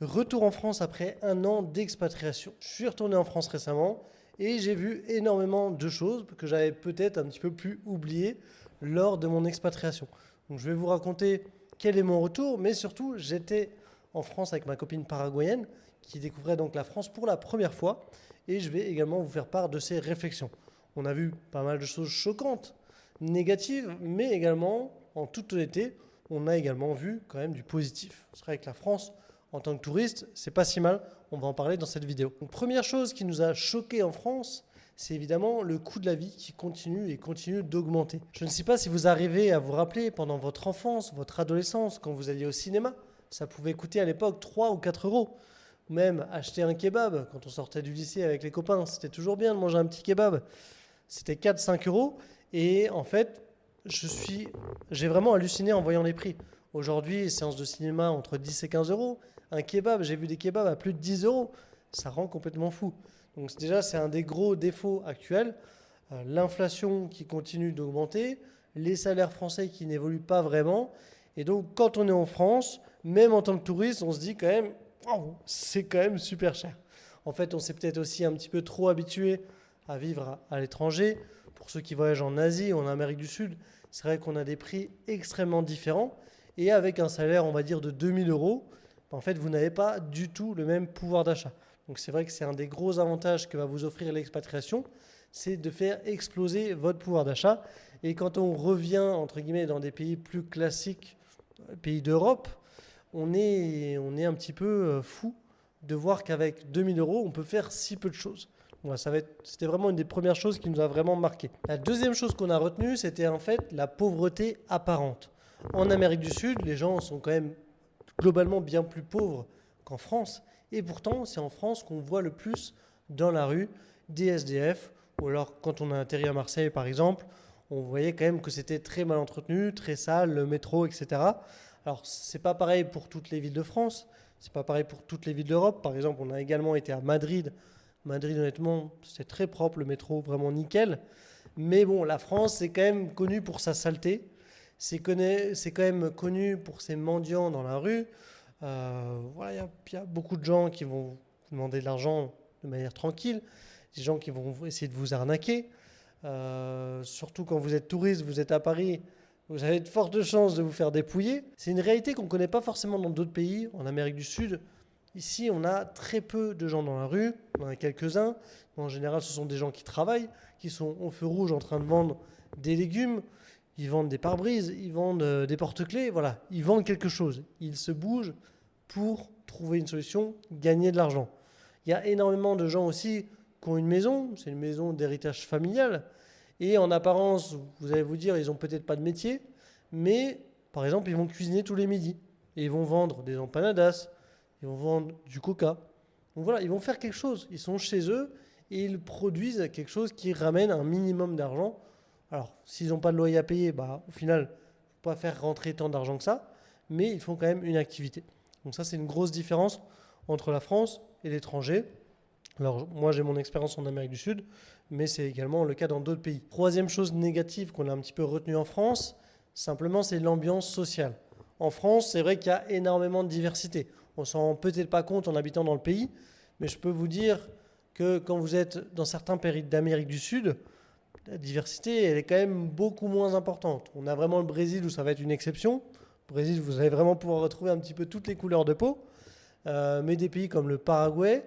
Retour en France après un an d'expatriation. Je suis retourné en France récemment et j'ai vu énormément de choses que j'avais peut-être un petit peu plus oubliées lors de mon expatriation. Donc je vais vous raconter quel est mon retour, mais surtout j'étais en France avec ma copine paraguayenne qui découvrait donc la France pour la première fois et je vais également vous faire part de ses réflexions. On a vu pas mal de choses choquantes, négatives, mais également, en toute honnêteté, on a également vu quand même du positif. C'est vrai que la France, en tant que touriste, c'est pas si mal. On va en parler dans cette vidéo. Donc, première chose qui nous a choqué en France, c'est évidemment le coût de la vie qui continue et continue d'augmenter. Je ne sais pas si vous arrivez à vous rappeler pendant votre enfance, votre adolescence, quand vous alliez au cinéma, ça pouvait coûter à l'époque 3 ou 4 euros. Ou même acheter un kebab quand on sortait du lycée avec les copains, c'était toujours bien de manger un petit kebab. C'était 4-5 euros. Et en fait, j'ai vraiment halluciné en voyant les prix. Aujourd'hui, séance de cinéma entre 10 et 15 euros. Un kebab, j'ai vu des kebabs à plus de 10 euros. Ça rend complètement fou. Donc déjà, c'est un des gros défauts actuels. L'inflation qui continue d'augmenter, les salaires français qui n'évoluent pas vraiment. Et donc, quand on est en France, même en tant que touriste, on se dit quand même, oh, c'est quand même super cher. En fait, on s'est peut-être aussi un petit peu trop habitué à vivre à l'étranger. Pour ceux qui voyagent en Asie ou en Amérique du Sud, c'est vrai qu'on a des prix extrêmement différents. Et avec un salaire, on va dire, de 2000 euros, en fait, vous n'avez pas du tout le même pouvoir d'achat. Donc c'est vrai que c'est un des gros avantages que va vous offrir l'expatriation, c'est de faire exploser votre pouvoir d'achat. Et quand on revient, entre guillemets, dans des pays plus classiques, pays d'Europe, on est un petit peu fou de voir qu'avec 2000 euros, on peut faire si peu de choses. Voilà, c'était vraiment une des premières choses qui nous a vraiment marqué. La deuxième chose qu'on a retenue, c'était en fait la pauvreté apparente. En Amérique du Sud, les gens sont quand même globalement bien plus pauvres qu'en France. Et pourtant, c'est en France qu'on voit le plus dans la rue des SDF. Ou alors, quand on a atterri à Marseille, par exemple, on voyait quand même que c'était très mal entretenu, très sale, le métro, etc. Alors, c'est pas pareil pour toutes les villes de France. C'est pas pareil pour toutes les villes d'Europe. Par exemple, on a également été à Madrid. Madrid, honnêtement, c'est très propre, le métro, vraiment nickel. Mais bon, la France, c'est quand même connu pour sa saleté. C'est quand même connu pour ses mendiants dans la rue. Voilà, il y a beaucoup de gens qui vont vous demander de l'argent de manière tranquille. Des gens qui vont essayer de vous arnaquer. Surtout quand vous êtes touriste, vous êtes à Paris, vous avez de fortes chances de vous faire dépouiller. C'est une réalité qu'on ne connaît pas forcément dans d'autres pays, en Amérique du Sud. Ici, on a très peu de gens dans la rue, on en a quelques-uns. En général, ce sont des gens qui travaillent, qui sont au feu rouge en train de vendre des légumes. Ils vendent des pare-brises, ils vendent des porte-clés. Voilà, ils vendent quelque chose. Ils se bougent pour trouver une solution, gagner de l'argent. Il y a énormément de gens aussi qui ont une maison. C'est une maison d'héritage familial. Et en apparence, vous allez vous dire, ils n'ont peut-être pas de métier. Mais, par exemple, ils vont cuisiner tous les midis. Et ils vont vendre des empanadas. Ils vont vendre du coca. Donc voilà, ils vont faire quelque chose. Ils sont chez eux et ils produisent quelque chose qui ramène un minimum d'argent. Alors, s'ils n'ont pas de loyer à payer, bah, au final, il ne faut pas faire rentrer tant d'argent que ça, mais ils font quand même une activité. Donc ça, c'est une grosse différence entre la France et l'étranger. Alors, moi, j'ai mon expérience en Amérique du Sud, mais c'est également le cas dans d'autres pays. Troisième chose négative qu'on a un petit peu retenue en France, simplement, c'est l'ambiance sociale. En France, c'est vrai qu'il y a énormément de diversité. On ne s'en rend peut-être pas compte en habitant dans le pays, mais je peux vous dire que quand vous êtes dans certains pays d'Amérique du Sud, la diversité, elle est quand même beaucoup moins importante. On a vraiment le Brésil où ça va être une exception. Au Brésil, vous allez vraiment pouvoir retrouver un petit peu toutes les couleurs de peau. Mais des pays comme le Paraguay,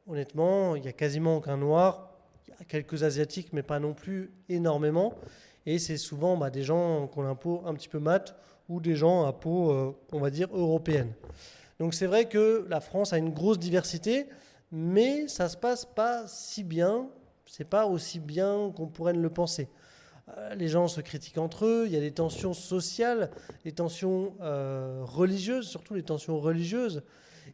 honnêtement, il n'y a quasiment aucun noir. Il y a quelques Asiatiques, mais pas non plus énormément. Et c'est souvent des gens qui ont la peau un petit peu mate ou des gens à peau, on va dire, européenne. Donc c'est vrai que la France a une grosse diversité, mais ça ne se passe pas si bien. C'est pas aussi bien qu'on pourrait le penser. Les gens se critiquent entre eux, il y a des tensions sociales, des tensions religieuses, surtout les tensions religieuses.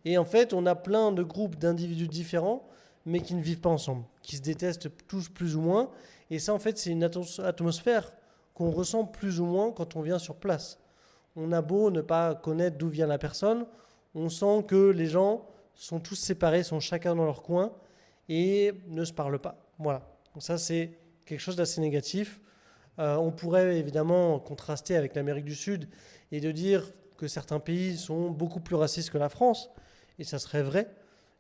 Et en fait, on a plein de groupes d'individus différents, mais qui ne vivent pas ensemble, qui se détestent tous plus ou moins. Et ça, en fait, c'est une atmosphère qu'on ressent plus ou moins quand on vient sur place. On a beau ne pas connaître d'où vient la personne, on sent que les gens sont tous séparés, sont chacun dans leur coin et ne se parlent pas. Voilà. Donc ça, c'est quelque chose d'assez négatif. On pourrait évidemment contraster avec l'Amérique du Sud et de dire que certains pays sont beaucoup plus racistes que la France. et ça serait vrai.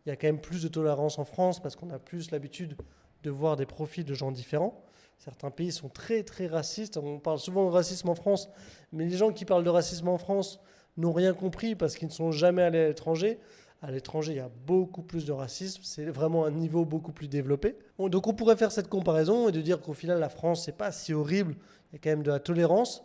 Il y a quand même plus de tolérance en France parce qu'on a plus l'habitude de voir des profils de gens différents. Certains pays sont très très racistes. On parle souvent de racisme en France, mais les gens qui parlent de racisme en France n'ont rien compris parce qu'ils ne sont jamais allés à l'étranger. À l'étranger, il y a beaucoup plus de racisme. C'est vraiment un niveau beaucoup plus développé. Donc on pourrait faire cette comparaison et de dire qu'au final, la France, c'est pas si horrible. Il y a quand même de la tolérance.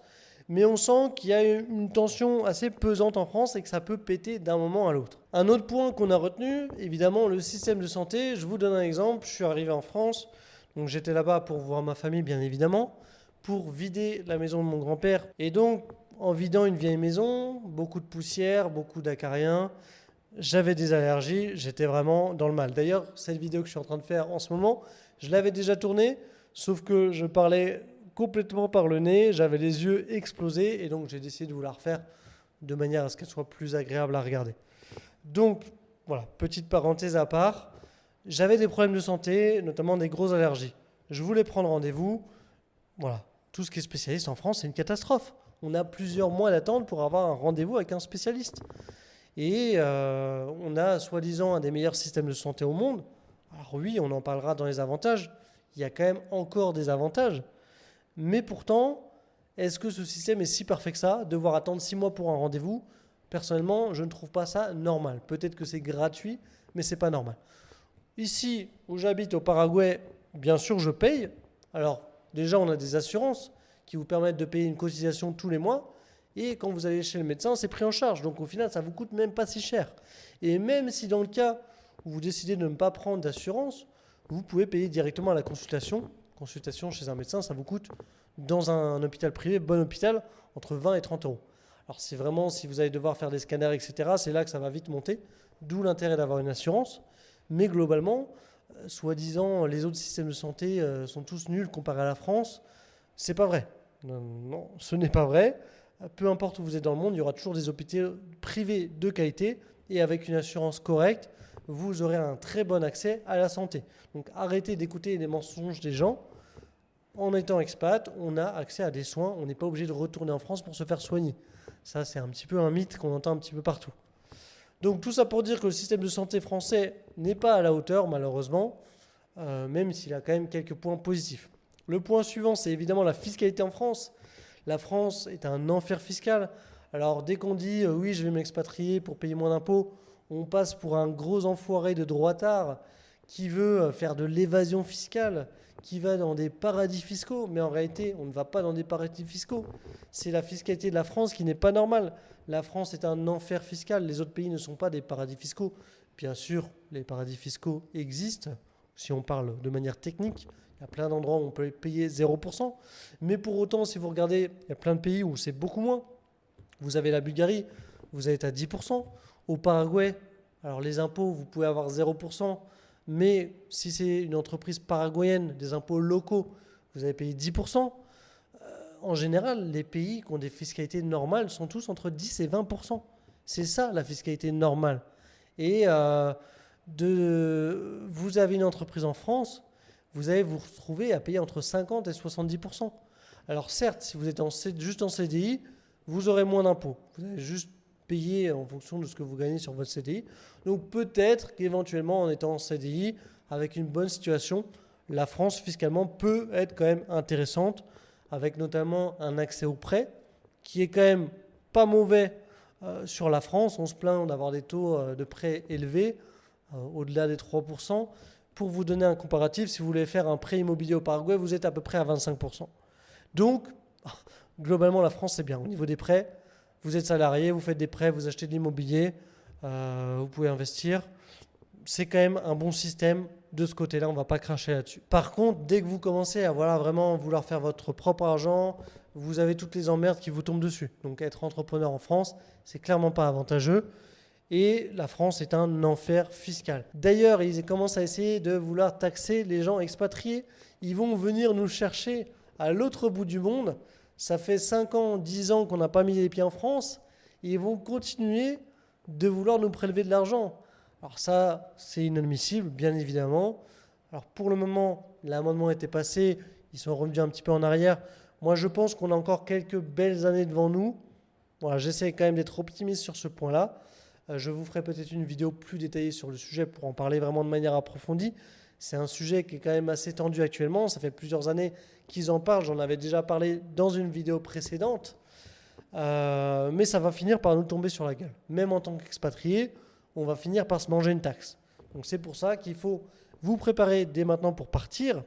Mais on sent qu'il y a une tension assez pesante en France et que ça peut péter d'un moment à l'autre. Un autre point qu'on a retenu, évidemment, le système de santé. Je vous donne un exemple. Je suis arrivé en France. Donc j'étais là-bas pour voir ma famille, bien évidemment, pour vider la maison de mon grand-père. Et donc, en vidant une vieille maison, beaucoup de poussière, beaucoup d'acariens, j'avais des allergies, j'étais vraiment dans le mal. D'ailleurs, cette vidéo que je suis en train de faire en ce moment, je l'avais déjà tournée, sauf que je parlais complètement par le nez, j'avais les yeux explosés, et donc j'ai décidé de vous la refaire de manière à ce qu'elle soit plus agréable à regarder. Donc, voilà, petite parenthèse à part. J'avais des problèmes de santé, notamment des grosses allergies. Je voulais prendre rendez-vous. Voilà, tout ce qui est spécialiste en France, c'est une catastrophe. On a plusieurs mois d'attente pour avoir un rendez-vous avec un spécialiste. Et on a soi-disant un des meilleurs systèmes de santé au monde. Alors oui, on en parlera dans les avantages. Il y a quand même encore des avantages. Mais pourtant, est-ce que ce système est si parfait que ça? Devoir attendre 6 mois pour un rendez-vous, personnellement, je ne trouve pas ça normal. Peut-être que c'est gratuit, mais c'est pas normal. Ici, où j'habite au Paraguay, bien sûr, je paye. Alors, déjà, on a des assurances qui vous permettent de payer une cotisation tous les mois. Et quand vous allez chez le médecin, c'est pris en charge. Donc, au final, ça ne vous coûte même pas si cher. Et même si dans le cas où vous décidez de ne pas prendre d'assurance, vous pouvez payer directement à la consultation. Consultation chez un médecin, ça vous coûte, dans un hôpital privé, bon hôpital, entre 20 et 30 euros. Alors, si vous allez devoir faire des scanners, etc., c'est là que ça va vite monter. D'où l'intérêt d'avoir une assurance. Mais globalement, soi-disant, les autres systèmes de santé sont tous nuls comparés à la France. C'est pas vrai. Non, ce n'est pas vrai. Peu importe où vous êtes dans le monde, il y aura toujours des hôpitaux privés de qualité et avec une assurance correcte, vous aurez un très bon accès à la santé. Donc arrêtez d'écouter les mensonges des gens. En étant expat, on a accès à des soins. On n'est pas obligé de retourner en France pour se faire soigner. Ça, c'est un petit peu un mythe qu'on entend un petit peu partout. Donc tout ça pour dire que le système de santé français n'est pas à la hauteur, malheureusement, même s'il a quand même quelques points positifs. Le point suivant, c'est évidemment la fiscalité en France. La France est un enfer fiscal. Alors dès qu'on dit oui, je vais m'expatrier pour payer moins d'impôts, on passe pour un gros enfoiré de droitard qui veut faire de l'évasion fiscale, qui va dans des paradis fiscaux. Mais en réalité, on ne va pas dans des paradis fiscaux. C'est la fiscalité de la France qui n'est pas normale. La France est un enfer fiscal. Les autres pays ne sont pas des paradis fiscaux. Bien sûr, les paradis fiscaux existent, si on parle de manière technique. Il y a plein d'endroits où on peut payer 0%. Mais pour autant, si vous regardez, il y a plein de pays où c'est beaucoup moins. Vous avez la Bulgarie, vous êtes à 10%. Au Paraguay, alors les impôts, vous pouvez avoir 0%. Mais si c'est une entreprise paraguayenne, des impôts locaux, vous allez payer 10%. En général, les pays qui ont des fiscalités normales sont tous entre 10 et 20%. C'est ça la fiscalité normale. Et vous avez une entreprise en France, vous allez vous retrouver à payer entre 50 et 70%. Alors certes, si vous êtes juste en CDI, vous aurez moins d'impôts. Vous allez juste payer en fonction de ce que vous gagnez sur votre CDI. Donc peut-être qu'éventuellement, en étant en CDI, avec une bonne situation, la France fiscalement peut être quand même intéressante, avec notamment un accès aux prêts, qui est quand même pas mauvais sur la France. On se plaint d'avoir des taux de prêts élevés, au-delà des 3%. Pour vous donner un comparatif, si vous voulez faire un prêt immobilier au Paraguay, vous êtes à peu près à 25%. Donc, globalement, la France, c'est bien. Au niveau des prêts, vous êtes salarié, vous faites des prêts, vous achetez de l'immobilier, vous pouvez investir. C'est quand même un bon système de ce côté-là, on ne va pas cracher là-dessus. Par contre, dès que vous commencez à vraiment vouloir faire votre propre argent, vous avez toutes les emmerdes qui vous tombent dessus. Donc être entrepreneur en France, c'est clairement pas avantageux. Et la France est un enfer fiscal. D'ailleurs, ils commencent à essayer de vouloir taxer les gens expatriés. Ils vont venir nous chercher à l'autre bout du monde. Ça fait 5 ans, 10 ans qu'on n'a pas mis les pieds en France. Ils vont continuer de vouloir nous prélever de l'argent. Alors ça, c'est inadmissible, bien évidemment. Alors pour le moment, l'amendement a été passé. Ils sont revenus un petit peu en arrière. Moi, je pense qu'on a encore quelques belles années devant nous. Voilà, j'essaie quand même d'être optimiste sur ce point-là. Je vous ferai peut-être une vidéo plus détaillée sur le sujet pour en parler vraiment de manière approfondie. C'est un sujet qui est quand même assez tendu actuellement. Ça fait plusieurs années qu'ils en parlent. J'en avais déjà parlé dans une vidéo précédente. Mais ça va finir par nous tomber sur la gueule. Même en tant qu'expatrié, on va finir par se manger une taxe. Donc c'est pour ça qu'il faut vous préparer dès maintenant pour partir.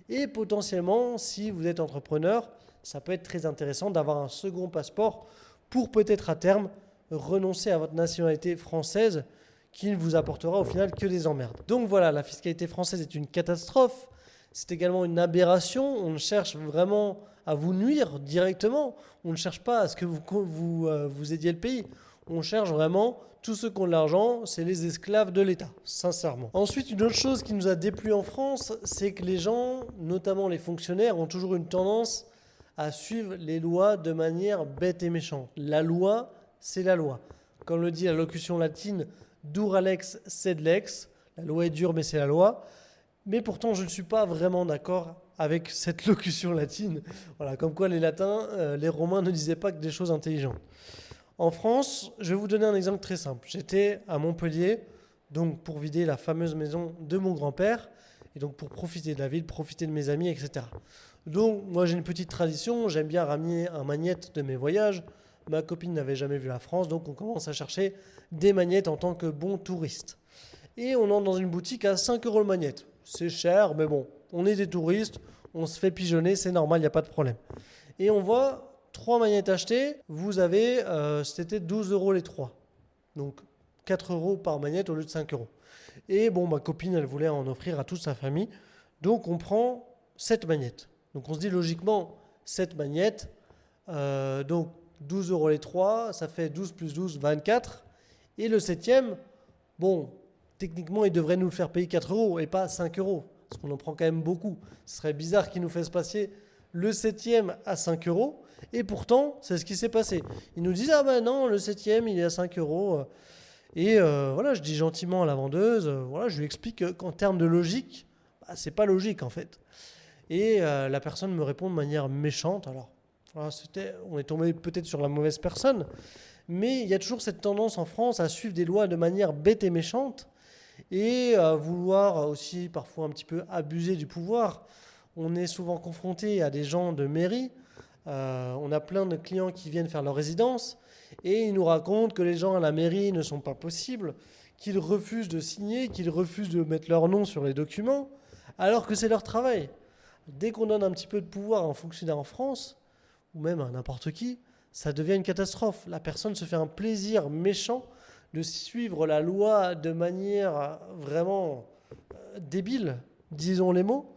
Et potentiellement, si vous êtes entrepreneur, ça peut être très intéressant d'avoir un second passeport pour peut-être à terme renoncer à votre nationalité française qui ne vous apportera au final que des emmerdes. Donc voilà, la fiscalité française est une catastrophe. C'est également une aberration. On cherche vraiment à vous nuire directement. On ne cherche pas à ce que vous aidiez le pays. On cherche vraiment, tous ceux qui ont de l'argent, c'est les esclaves de l'État, sincèrement. Ensuite, une autre chose qui nous a déplu en France, c'est que les gens, notamment les fonctionnaires, ont toujours une tendance à suivre les lois de manière bête et méchante. La loi, c'est la loi. Comme le dit la locution latine, dura lex sed lex. La loi est dure, mais c'est la loi. Mais pourtant, je ne suis pas vraiment d'accord avec cette locution latine. Voilà, comme quoi les latins, les romains ne disaient pas que des choses intelligentes. En France, je vais vous donner un exemple très simple. J'étais à Montpellier, donc pour vider la fameuse maison de mon grand-père, et donc pour profiter de la ville, profiter de mes amis, etc. Donc moi j'ai une petite tradition, j'aime bien ramener un magnète de mes voyages. Ma copine n'avait jamais vu la France, donc on commence à chercher des magnettes en tant que bon touriste. Et on entre dans une boutique à 5 € le magnète. C'est cher, mais bon, on est des touristes, on se fait pigeonner, c'est normal, il n'y a pas de problème. Et on voit 3 magnettes achetées, vous avez, c'était 12 € les 3. Donc 4 € par magnette au lieu de 5 €. Et bon, ma copine, elle voulait en offrir à toute sa famille. Donc on prend 7 magnettes. Donc on se dit logiquement, 7 magnettes, donc 12 € les 3, ça fait 12 plus 12, 24. Et le 7e, bon, techniquement, il devrait nous le faire payer 4 € et pas 5 €. Parce qu'on en prend quand même beaucoup. Ce serait bizarre qu'il nous fasse passer le 7e à 5 €. Et pourtant, c'est ce qui s'est passé. Ils nous disent, ah ben non, le 7e, il est à 5 €. Et voilà, je dis gentiment à la vendeuse, voilà, je lui explique qu'en termes de logique, bah, c'est pas logique en fait. Et la personne me répond de manière méchante. Alors, voilà, on est tombé peut-être sur la mauvaise personne, mais il y a toujours cette tendance en France à suivre des lois de manière bête et méchante et à vouloir aussi parfois un petit peu abuser du pouvoir. On est souvent confronté à des gens de mairie. On a plein de clients qui viennent faire leur résidence et ils nous racontent que les gens à la mairie ne sont pas possibles, qu'ils refusent de signer, qu'ils refusent de mettre leur nom sur les documents, alors que c'est leur travail. Dès qu'on donne un petit peu de pouvoir à un fonctionnaire en France, ou même à n'importe qui, ça devient une catastrophe. La personne se fait un plaisir méchant de suivre la loi de manière vraiment débile, disons les mots,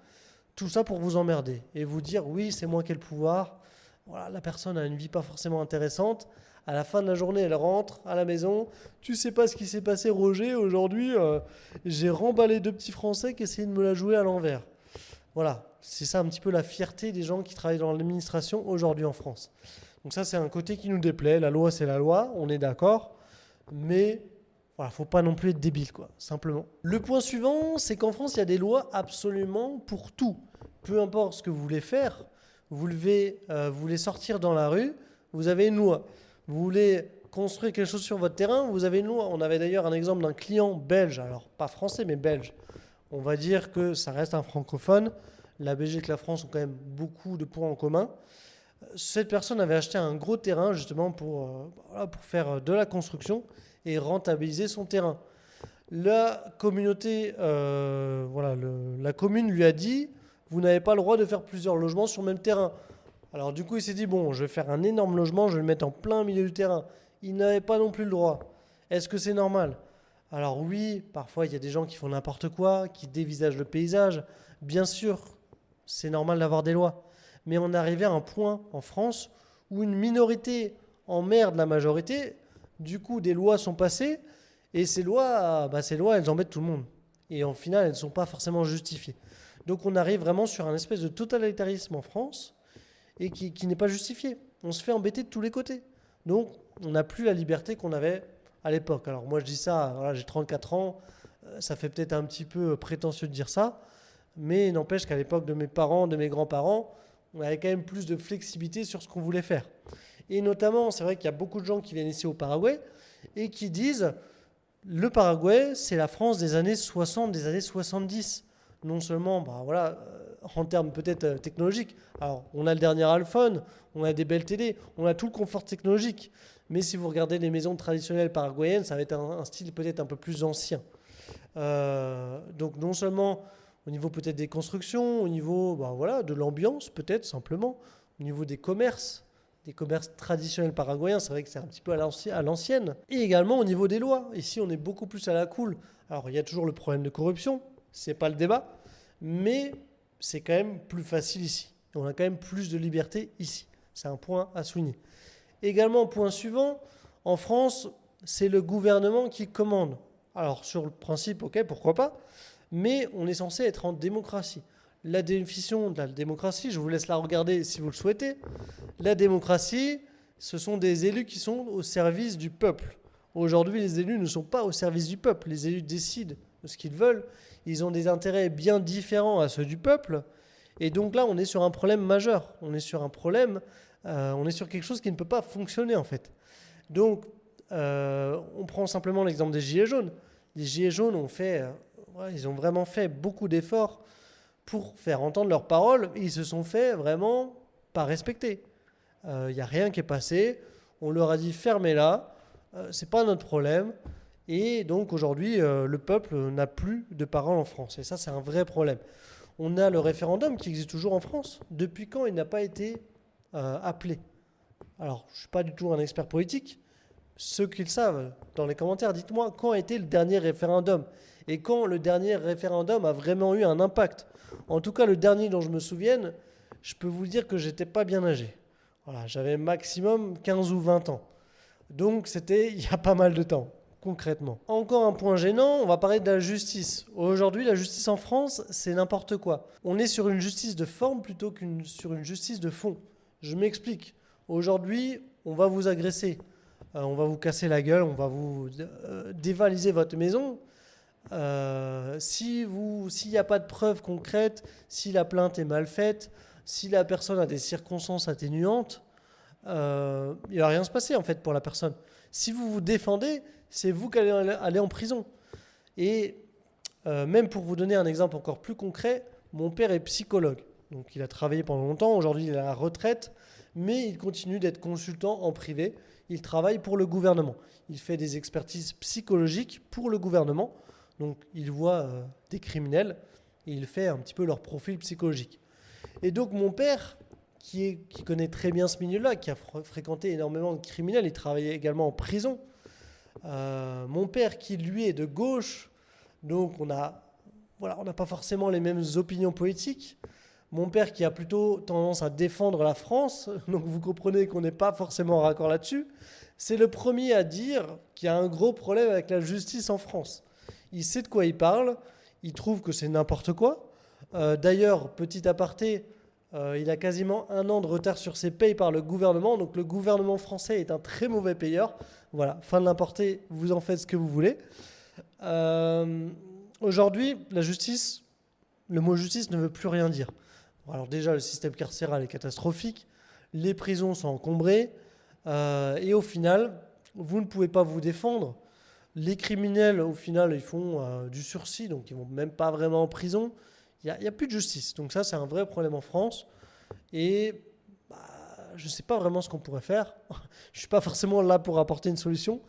tout ça pour vous emmerder et vous dire oui, c'est moi qui ai le pouvoir. Voilà, la personne a une vie pas forcément intéressante. À la fin de la journée, elle rentre à la maison. Tu sais pas ce qui s'est passé, Roger. Aujourd'hui, j'ai remballé 2 petits Français qui essayaient de me la jouer à l'envers. Voilà, c'est ça un petit peu la fierté des gens qui travaillent dans l'administration aujourd'hui en France. Donc ça, c'est un côté qui nous déplaît. La loi, c'est la loi, on est d'accord. Mais voilà, faut pas non plus être débile, quoi, simplement. Le point suivant, c'est qu'en France, il y a des lois absolument pour tout. Peu importe ce que vous voulez faire, vous voulez sortir dans la rue, vous avez une loi. Vous voulez construire quelque chose sur votre terrain, vous avez une loi. On avait d'ailleurs un exemple d'un client belge, alors pas français, mais belge. On va dire que ça reste un francophone. La Belgique et la France ont quand même beaucoup de points en commun. Cette personne avait acheté un gros terrain justement pour faire de la construction et rentabiliser son terrain. La communauté, la commune lui a dit « Vous n'avez pas le droit de faire plusieurs logements sur le même terrain ». Alors du coup, il s'est dit « Bon, je vais faire un énorme logement, je vais le mettre en plein milieu du terrain ». Il n'avait pas non plus le droit. Est-ce que c'est normal ? Alors oui, parfois il y a des gens qui font n'importe quoi, qui dévisagent le paysage. Bien sûr, c'est normal d'avoir des lois. Mais on est arrivé à un point en France où une minorité emmerde la majorité. Du coup, des lois sont passées et ces lois, elles embêtent tout le monde. Et en final, elles ne sont pas forcément justifiées. Donc on arrive vraiment sur un espèce de totalitarisme en France et qui n'est pas justifié. On se fait embêter de tous les côtés. Donc on n'a plus la liberté qu'on avait à l'époque. Alors moi je dis ça, voilà, j'ai 34 ans, ça fait peut-être un petit peu prétentieux de dire ça, mais n'empêche qu'à l'époque de mes parents, de mes grands-parents, on avait quand même plus de flexibilité sur ce qu'on voulait faire. Et notamment, c'est vrai qu'il y a beaucoup de gens qui viennent ici au Paraguay et qui disent Le Paraguay, c'est la France des années 60, des années 70. Non seulement, en termes peut-être technologiques. Alors, on a le dernier iPhone, on a des belles télés, on a tout le confort technologique. Mais si vous regardez les maisons traditionnelles paraguayennes, ça va être un style peut-être un peu plus ancien. Donc non seulement au niveau peut-être des constructions, au niveau de l'ambiance peut-être simplement, au niveau des commerces traditionnels paraguayens, c'est vrai que c'est un petit peu à l'ancienne. Et également au niveau des lois. Ici, on est beaucoup plus à la cool. Alors, il y a toujours le problème de corruption, c'est pas le débat, mais c'est quand même plus facile ici. On a quand même plus de liberté ici. C'est un point à souligner. Également, point suivant, en France, c'est le gouvernement qui commande. Alors, sur le principe, ok, pourquoi pas, mais on est censé être en démocratie. La définition de la démocratie, je vous laisse la regarder si vous le souhaitez. La démocratie, ce sont des élus qui sont au service du peuple. Aujourd'hui, les élus ne sont pas au service du peuple. Les élus décident de ce qu'ils veulent. Ils ont des intérêts bien différents à ceux du peuple. Et donc là, on est sur un problème majeur. On est sur quelque chose qui ne peut pas fonctionner en fait. Donc, on prend simplement l'exemple des Gilets jaunes. Les Gilets jaunes ils ont vraiment fait beaucoup d'efforts pour faire entendre leurs paroles. Et ils se sont fait vraiment pas respecter. Il n'y a rien qui est passé. On leur a dit fermez-la. C'est pas notre problème. Et donc aujourd'hui, le peuple n'a plus de parole en France. Et ça, c'est un vrai problème. On a le référendum qui existe toujours en France. Depuis quand il n'a pas été appelé? Alors, je ne suis pas du tout un expert politique. Ceux qui le savent, dans les commentaires, dites-moi quand a été le dernier référendum et quand le dernier référendum a vraiment eu un impact. En tout cas, le dernier dont je me souvienne, je peux vous dire que j'étais pas bien âgé. Voilà, j'avais maximum 15 ou 20 ans. Donc, c'était il y a pas mal de temps, concrètement. Encore un point gênant, on va parler de la justice. Aujourd'hui, la justice en France, c'est n'importe quoi. On est sur une justice de forme plutôt que sur une justice de fond. Je m'explique. Aujourd'hui, on va vous agresser. On va vous casser la gueule, on va vous dévaliser votre maison. S'il n'y a pas de preuves concrètes, si la plainte est mal faite, si la personne a des circonstances atténuantes, il ne va rien se passer en fait pour la personne. Si vous vous défendez, c'est vous qui allez aller en prison. Et même pour vous donner un exemple encore plus concret, mon père est psychologue. Donc il a travaillé pendant longtemps, aujourd'hui il est à la retraite, mais il continue d'être consultant en privé. Il travaille pour le gouvernement. Il fait des expertises psychologiques pour le gouvernement. Donc il voit des criminels et il fait un petit peu leur profil psychologique. Et donc mon père, qui connaît très bien ce milieu-là, qui a fréquenté énormément de criminels, il travaillait également en prison. Mon père qui lui est de gauche, donc on n'a pas forcément les mêmes opinions politiques. Mon père qui a plutôt tendance à défendre la France, donc vous comprenez qu'on n'est pas forcément en raccord là-dessus, c'est le premier à dire qu'il y a un gros problème avec la justice en France. Il sait de quoi il parle, il trouve que c'est n'importe quoi. D'ailleurs, petit aparté, il a quasiment 1 an de retard sur ses payes par le gouvernement, donc le gouvernement français est un très mauvais payeur. Voilà, fin de l'importé, vous en faites ce que vous voulez. Aujourd'hui, la justice, le mot justice ne veut plus rien dire. Alors déjà, le système carcéral est catastrophique, les prisons sont encombrées, et au final, vous ne pouvez pas vous défendre. Les criminels, au final, ils font du sursis, donc ils ne vont même pas vraiment en prison. Il n'y a plus de justice. Donc ça, c'est un vrai problème en France. Et je ne sais pas vraiment ce qu'on pourrait faire. Je ne suis pas forcément là pour apporter une solution,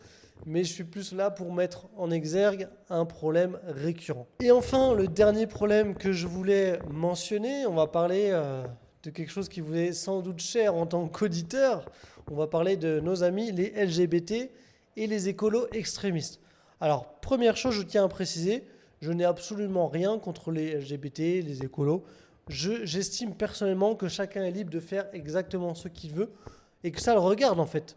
mais je suis plus là pour mettre en exergue un problème récurrent. Et enfin, le dernier problème que je voulais mentionner, on va parler de quelque chose qui vous est sans doute cher en tant qu'auditeur. On va parler de nos amis, les LGBT et les écolos extrémistes. Alors, première chose, je tiens à préciser, je n'ai absolument rien contre les LGBT, les écolos. J'estime personnellement que chacun est libre de faire exactement ce qu'il veut et que ça le regarde en fait.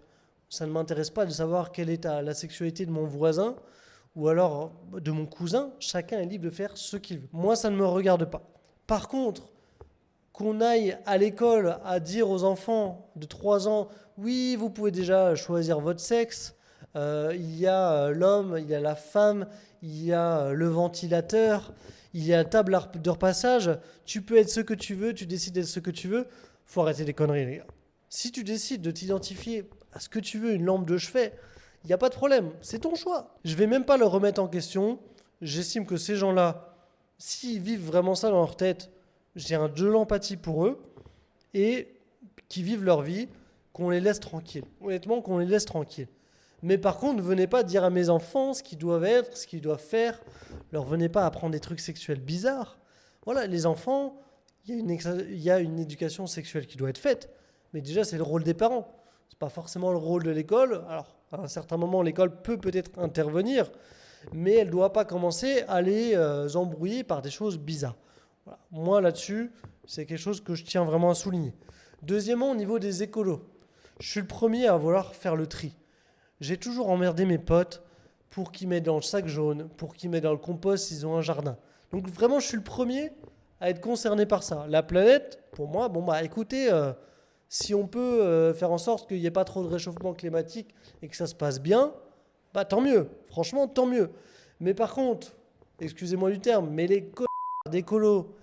Ça ne m'intéresse pas de savoir quelle est la sexualité de mon voisin ou alors de mon cousin. Chacun est libre de faire ce qu'il veut. Moi, ça ne me regarde pas. Par contre, qu'on aille à l'école à dire aux enfants de 3 ans « Oui, vous pouvez déjà choisir votre sexe. Il y a l'homme, il y a la femme, il y a le ventilateur, il y a la table de repassage. Tu peux être ce que tu veux, tu décides d'être ce que tu veux. » Faut arrêter les conneries, les gars. Si tu décides de t'identifier à ce que tu veux, une lampe de chevet, Il n'y a pas de problème, c'est ton choix. Je vais même pas le remettre en question. J'estime que ces gens-là, s'ils vivent vraiment ça dans leur tête, j'ai de l'empathie pour eux et qui vivent leur vie, qu'on les laisse tranquilles. Honnêtement, qu'on les laisse tranquilles. Mais par contre, ne venez pas dire à mes enfants ce qu'ils doivent être, ce qu'ils doivent faire. Leur venez pas apprendre des trucs sexuels bizarres. Voilà, les enfants, il y a une éducation sexuelle qui doit être faite. Mais déjà, c'est le rôle des parents. C'est pas forcément le rôle de l'école. Alors, à un certain moment, l'école peut peut-être intervenir, mais elle ne doit pas commencer à les embrouiller par des choses bizarres. Voilà. Moi, là-dessus, c'est quelque chose que je tiens vraiment à souligner. Deuxièmement, au niveau des écolos, je suis le premier à vouloir faire le tri. J'ai toujours emmerdé mes potes pour qu'ils mettent dans le sac jaune, pour qu'ils mettent dans le compost s'ils ont un jardin. Donc vraiment, je suis le premier à être concerné par ça. La planète, pour moi, écoutez, si on peut faire en sorte qu'il n'y ait pas trop de réchauffement climatique et que ça se passe bien, tant mieux. Franchement, tant mieux. Mais par contre, excusez-moi du terme, mais les connards d'écolos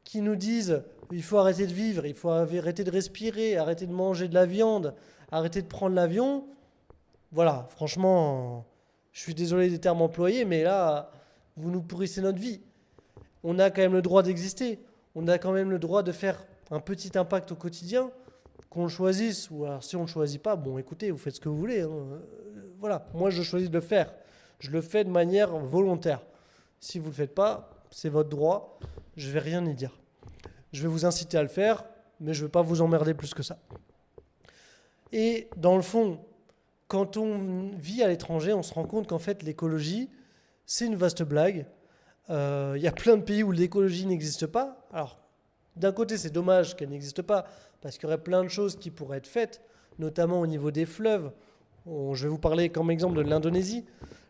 qui nous disent il faut arrêter de vivre, il faut arrêter de respirer, arrêter de manger de la viande, arrêter de prendre l'avion, voilà, franchement, je suis désolé des termes employés, mais là, vous nous pourrissez notre vie. On a quand même le droit d'exister. On a quand même le droit de faire un petit impact au quotidien, qu'on le choisisse, ou alors si on ne le choisit pas, bon écoutez, vous faites ce que vous voulez. Hein. Voilà, moi je choisis de le faire. Je le fais de manière volontaire. Si vous ne le faites pas, c'est votre droit, je ne vais rien y dire. Je vais vous inciter à le faire, mais je ne vais pas vous emmerder plus que ça. Et dans le fond, quand on vit à l'étranger, on se rend compte qu'en fait l'écologie, c'est une vaste blague. Il y a plein de pays où l'écologie n'existe pas. Alors, d'un côté, c'est dommage qu'elle n'existe pas, parce qu'il y aurait plein de choses qui pourraient être faites, notamment au niveau des fleuves. Je vais vous parler comme exemple de l'Indonésie.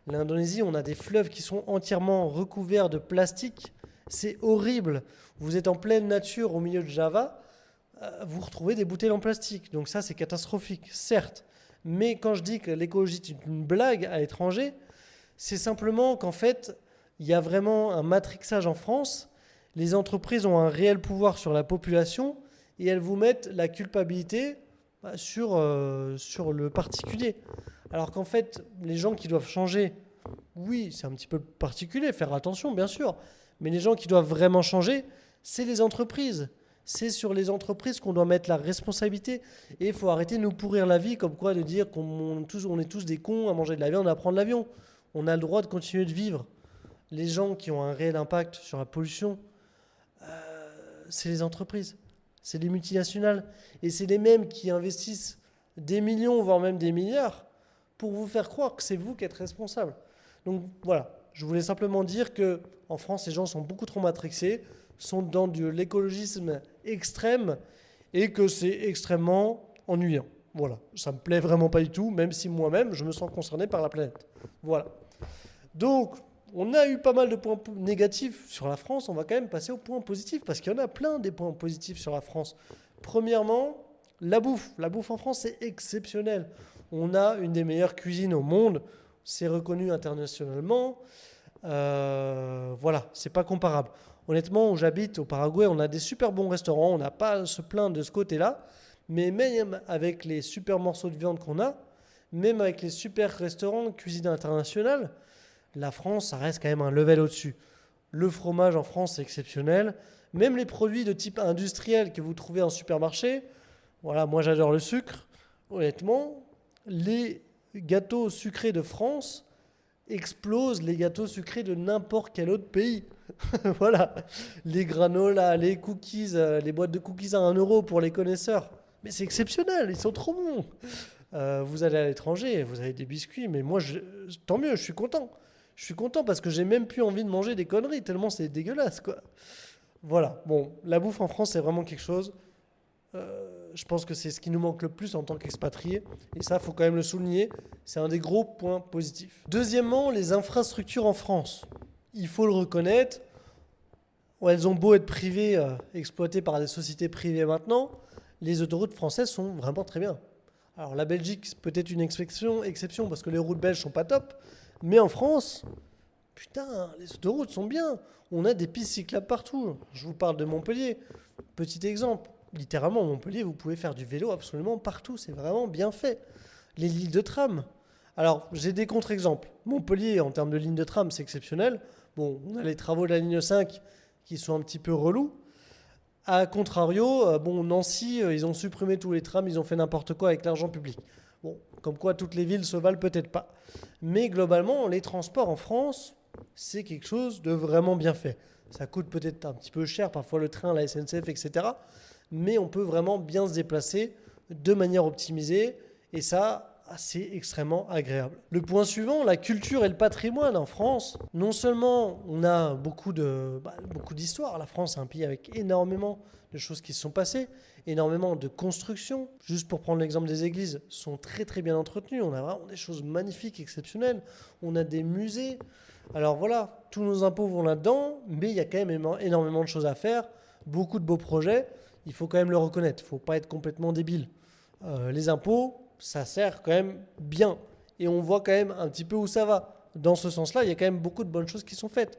L'Indonésie, on a des fleuves qui sont entièrement recouverts de plastique. C'est horrible. Vous êtes en pleine nature au milieu de Java, vous retrouvez des bouteilles en plastique. Donc ça, c'est catastrophique, certes. Mais quand je dis que l'écologie est une blague à l'étranger, c'est simplement qu'en fait, il y a vraiment un matrixage en France. Les entreprises ont un réel pouvoir sur la population et elles vous mettent la culpabilité sur le particulier. Alors qu'en fait, les gens qui doivent changer, oui, c'est un petit peu particulier, faire attention, bien sûr. Mais les gens qui doivent vraiment changer, c'est les entreprises. C'est sur les entreprises qu'on doit mettre la responsabilité. Et il faut arrêter de nous pourrir la vie, comme quoi de dire qu'on est tous des cons à manger de la viande, à prendre l'avion. On a le droit de continuer de vivre. Les gens qui ont un réel impact sur la pollution, c'est les entreprises. C'est les multinationales. Et c'est les mêmes qui investissent des millions, voire même des milliards, pour vous faire croire que c'est vous qui êtes responsable. Donc voilà, je voulais simplement dire qu'en France, les gens sont beaucoup trop matrixés, sont dans de l'écologisme extrême et que c'est extrêmement ennuyant. Voilà, ça me plaît vraiment pas du tout, même si moi-même, je me sens concerné par la planète. Voilà. Donc, on a eu pas mal de points négatifs sur la France, on va quand même passer aux points positifs, parce qu'il y en a plein des points positifs sur la France. Premièrement, la bouffe. La bouffe en France, c'est exceptionnel. On a une des meilleures cuisines au monde, c'est reconnu internationalement. Voilà, c'est pas comparable. Honnêtement, où j'habite, au Paraguay, on a des super bons restaurants, on n'a pas à se plaindre de ce côté-là, mais même avec les super morceaux de viande qu'on a, même avec les super restaurants de cuisine internationale, la France, ça reste quand même un level au-dessus. Le fromage en France, c'est exceptionnel. Même les produits de type industriel que vous trouvez en supermarché, voilà, moi j'adore le sucre. Honnêtement, les gâteaux sucrés de France explosent les gâteaux sucrés de n'importe quel autre pays. Voilà, les granolas, les cookies, les boîtes de cookies à 1 euro pour les connaisseurs. Mais c'est exceptionnel, ils sont trop bons. Vous allez à l'étranger, vous avez des biscuits, mais moi, tant mieux, je suis content. Je suis content parce que j'ai même plus envie de manger des conneries, tellement c'est dégueulasse, quoi. Voilà, bon, la bouffe en France, c'est vraiment quelque chose. Je pense que c'est ce qui nous manque le plus en tant qu'expatriés. Et ça, il faut quand même le souligner. C'est un des gros points positifs. Deuxièmement, les infrastructures en France. Il faut le reconnaître. Elles ont beau être privées, exploitées par des sociétés privées maintenant, les autoroutes françaises sont vraiment très bien. Alors la Belgique, c'est peut-être une exception parce que les routes belges sont pas top. Mais en France, putain, les autoroutes sont bien. On a des pistes cyclables partout. Je vous parle de Montpellier. Petit exemple. Littéralement, à Montpellier, vous pouvez faire du vélo absolument partout. C'est vraiment bien fait. Les lignes de tram. Alors, j'ai des contre-exemples. Montpellier, en termes de ligne de tram, c'est exceptionnel. Bon, on a les travaux de la ligne 5 qui sont un petit peu relous. A contrario, bon, Nancy, ils ont supprimé tous les trams, ils ont fait n'importe quoi avec l'argent public. Bon, comme quoi toutes les villes se valent peut-être pas. Mais globalement, les transports en France, c'est quelque chose de vraiment bien fait. Ça coûte peut-être un petit peu cher, parfois le train, la SNCF, etc. Mais on peut vraiment bien se déplacer de manière optimisée et ça, c'est extrêmement agréable. Le point suivant, la culture et le patrimoine en France. Non seulement on a beaucoup d'histoires, la France est un pays avec énormément de choses qui se sont passées, énormément de constructions. Juste pour prendre l'exemple des églises, sont très très bien entretenues. On a vraiment des choses magnifiques, exceptionnelles. On a des musées. Alors voilà, tous nos impôts vont là-dedans, mais il y a quand même énormément de choses à faire, beaucoup de beaux projets. Il faut quand même le reconnaître, il ne faut pas être complètement débile. Les impôts, ça sert quand même bien. Et on voit quand même un petit peu où ça va. Dans ce sens-là, il y a quand même beaucoup de bonnes choses qui sont faites.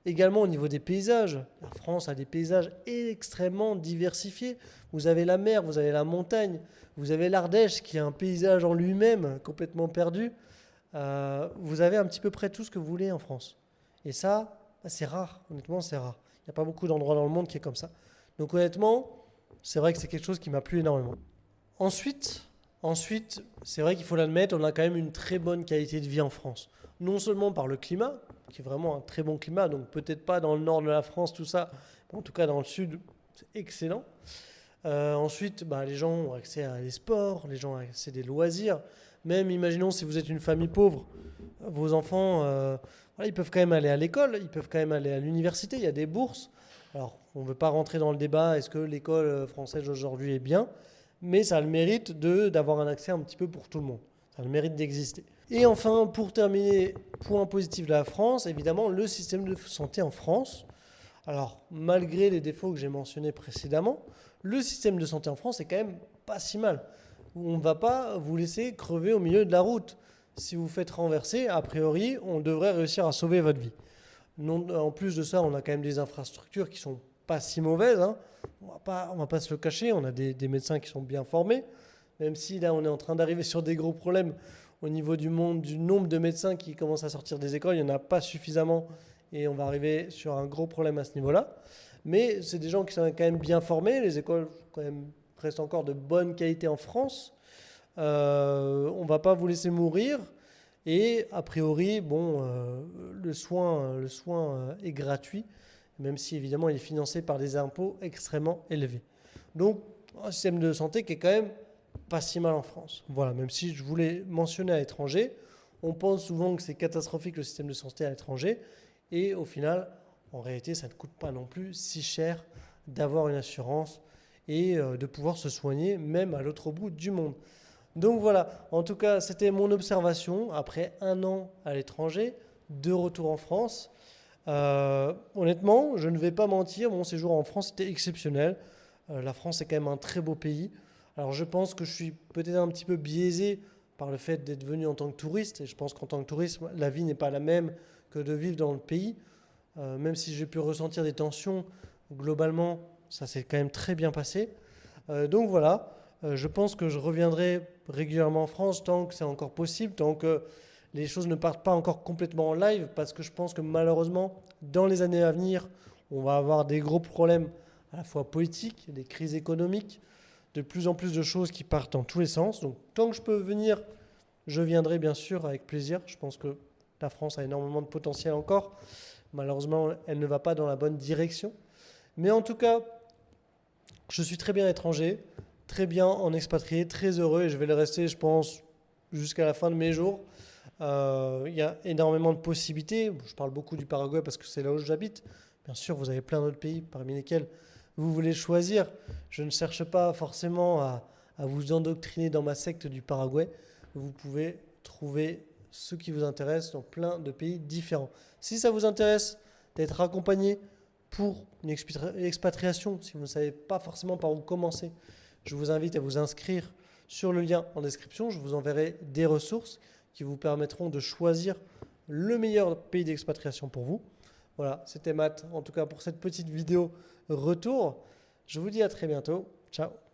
Également au niveau des paysages, la France a des paysages extrêmement diversifiés. Vous avez la mer, vous avez la montagne, vous avez l'Ardèche qui est un paysage en lui-même complètement perdu. Vous avez un petit peu près tout ce que vous voulez en France. Et ça, c'est rare. Honnêtement, c'est rare. Il n'y a pas beaucoup d'endroits dans le monde qui est comme ça. Donc honnêtement, c'est vrai que c'est quelque chose qui m'a plu énormément. Ensuite, c'est vrai qu'il faut l'admettre, on a quand même une très bonne qualité de vie en France. Non seulement par le climat, qui est vraiment un très bon climat, donc peut-être pas dans le nord de la France, tout ça, mais en tout cas dans le sud, c'est excellent. Ensuite, les gens ont accès à des sports, les gens ont accès à des loisirs. Même, imaginons, si vous êtes une famille pauvre, vos enfants, voilà, ils peuvent quand même aller à l'école, ils peuvent quand même aller à l'université, il y a des bourses. Alors, on ne veut pas rentrer dans le débat, est-ce que l'école française aujourd'hui est bien, mais ça a le mérite d'avoir un accès un petit peu pour tout le monde. Ça a le mérite d'exister. Et enfin, pour terminer, point positif de la France, évidemment, le système de santé en France. Alors, malgré les défauts que j'ai mentionnés précédemment, le système de santé en France est quand même pas si mal. On ne va pas vous laisser crever au milieu de la route. Si vous faites renverser, a priori, on devrait réussir à sauver votre vie. Non, en plus de ça, on a quand même des infrastructures qui sont pas si mauvaises, hein. On va pas se le cacher, on a des médecins qui sont bien formés, même si là on est en train d'arriver sur des gros problèmes au niveau du nombre de médecins qui commencent à sortir des écoles, il n'y en a pas suffisamment et on va arriver sur un gros problème à ce niveau-là. Mais c'est des gens qui sont quand même bien formés, les écoles quand même restent encore de bonne qualité en France. On ne va pas vous laisser mourir. Et a priori, bon, le soin est gratuit, même si évidemment il est financé par des impôts extrêmement élevés. Donc, un système de santé qui est quand même pas si mal en France. Voilà, même si je voulais mentionner à l'étranger, on pense souvent que c'est catastrophique le système de santé à l'étranger, et au final, en réalité, ça ne coûte pas non plus si cher d'avoir une assurance et de pouvoir se soigner même à l'autre bout du monde. Donc voilà, en tout cas, c'était mon observation après un an à l'étranger, de retour en France. Honnêtement, je ne vais pas mentir, mon séjour en France était exceptionnel. La France est quand même un très beau pays. Alors je pense que je suis peut-être un petit peu biaisé par le fait d'être venu en tant que touriste. Et je pense qu'en tant que touriste, la vie n'est pas la même que de vivre dans le pays. Même si j'ai pu ressentir des tensions, globalement, ça s'est quand même très bien passé. Donc voilà. Je pense que je reviendrai régulièrement en France tant que c'est encore possible, tant que les choses ne partent pas encore complètement en live, parce que je pense que malheureusement, dans les années à venir, on va avoir des gros problèmes à la fois politiques, des crises économiques, de plus en plus de choses qui partent dans tous les sens. Donc tant que je peux venir, je viendrai bien sûr avec plaisir. Je pense que la France a énormément de potentiel encore. Malheureusement, elle ne va pas dans la bonne direction. Mais en tout cas, je suis très bien étranger. Très bien en expatrié, très heureux et je vais le rester, je pense, jusqu'à la fin de mes jours. Il y a énormément de possibilités. Je parle beaucoup du Paraguay parce que c'est là où j'habite. Bien sûr, vous avez plein d'autres pays parmi lesquels vous voulez choisir. Je ne cherche pas forcément à vous endoctriner dans ma secte du Paraguay. Vous pouvez trouver ce qui vous intéresse dans plein de pays différents. Si ça vous intéresse d'être accompagné pour une expatriation, si vous ne savez pas forcément par où commencer, je vous invite à vous inscrire sur le lien en description. Je vous enverrai des ressources qui vous permettront de choisir le meilleur pays d'expatriation pour vous. Voilà, c'était Matt, en tout cas pour cette petite vidéo retour. Je vous dis à très bientôt. Ciao.